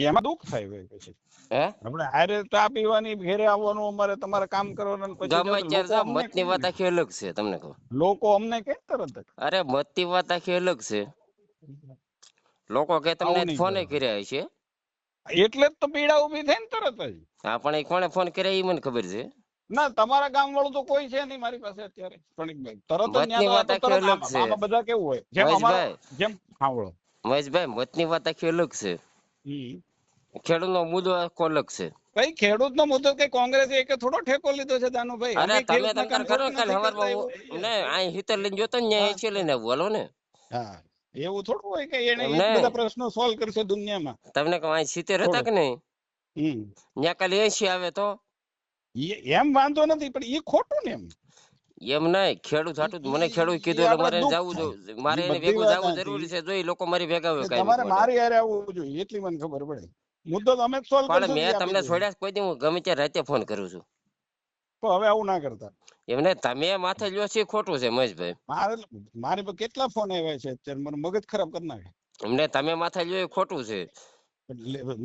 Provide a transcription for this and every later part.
એમાં દુઃખ થાય ભાઈ પછી હે આપણે હારે ચા પીવાની ઘેરે આવવાનું અમારે તમારે કામ કરવાનું અને પછી ગમે જાઓ તો ત્યારે લોકો જા, અમને મતની વાત આખી અલગ છે તમને કહું. લોકો અમને કે તરત જ અરે મતની વાત આખી અલગ છે. લોકો કે તમને આવું નહીં ફોને કરવાનું કર્યા છે. એટલે જ તો પીડા ઉભી થાય ને તરત જ. હા પણ એ કોણે ફોન કર્યા એ મને ખબર છે. ના તમારા ગામ વાળું તો કોઈ છે નહીં મારી પાસે અત્યારે પ્રણીકભાઈ તરત જ ન્યા મતની તો આ વાત તો આખી તરત અલગ આમાં છે આમાં બધા કેવું હોય જેમ અમારો મહેશભાઈ. જેમ સાંભળો મહેશભાઈ મતની વાત આખી અલગ છે. હમ ખેડૂતનો મુદ્દો આખો અલગ છે. ભાઈ ખેડૂત નો મુદ્દો કઈ કોંગ્રેસે એક થોડો ઠેકો લીધો છે દાનુભાઈ અરે અમે તમે ખેડૂતના તમ તાર કામ કરો થોડી કાલે નથી સવારમાં કરતા એવું ને અહીં હિતર લઈને જોતો ને હા ન્યાય છે લઈને આવું હાલો ને. હા એવું થોડું હોય કે એને એ જ એમને બધા પ્રશ્નો સોલ્વ કરશે દુનિયામાં તમને કહું અહીં 70 હતા થોડું કે નહીં, હમ ત્યાં કાલે 80 આવે તો એમ વાંધો નથી પણ એ ખોટું ને એમ એમ નહીં. ખેડૂત હાટું મને ખેડૂત ઈ કીધું એટલે આપણે મારે એને દુઃખ જવું થાય મારે એ એને બધી ભેગું વાત જવું નથી જરૂરી છે. જો એ લોકો મારી ભેગા હોય કાંઈ તમારે માટે. મારી હારે આવવું જોઈએ એટલી મને ખબર પડે મુદ્દો તો અમે જ સોલ્વ પણ કરશું મેં આપી તમને દઈએ છોડ્યા કોઈ દી હું ગમે ત્યારે રાતે ફોન કરું છું. તો હવે આવું ના કરતા એમને તમે માથે લ્યો છે એ ખોટું છે મહેશભાઈ. મારે મારી પર કેટલા ફોન આવ્યા છે અત્યારે મને મગજ ખરાબ કરી નાખે એમને તમે માથે લ્યો એ ખોટું છે.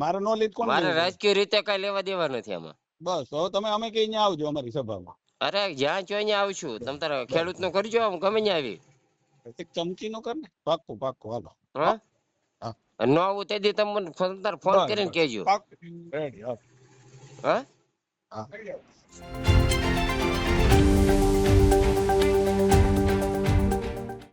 મારે નો લીધ કોણ મારે લેવું પડે રાજકીય રીતે કઈ લેવા દેવા નથી આમાં. બસ હવે તમે અમે કઈ અહીંયા આવજો અમારી સભામાં અરે જ્યાં જો અહીંયા આવશું તમે તારે બસ ખેડૂત નું કરજો હું ગમે ત્યાં આવી. એક ચમચી નો કર ને પાક્કું પાક્કું હાલો હા હા ન આવું તે દી તમે મને ફોન બસ કરીને બસ કહેજો. પાક્કું રેડી હા હા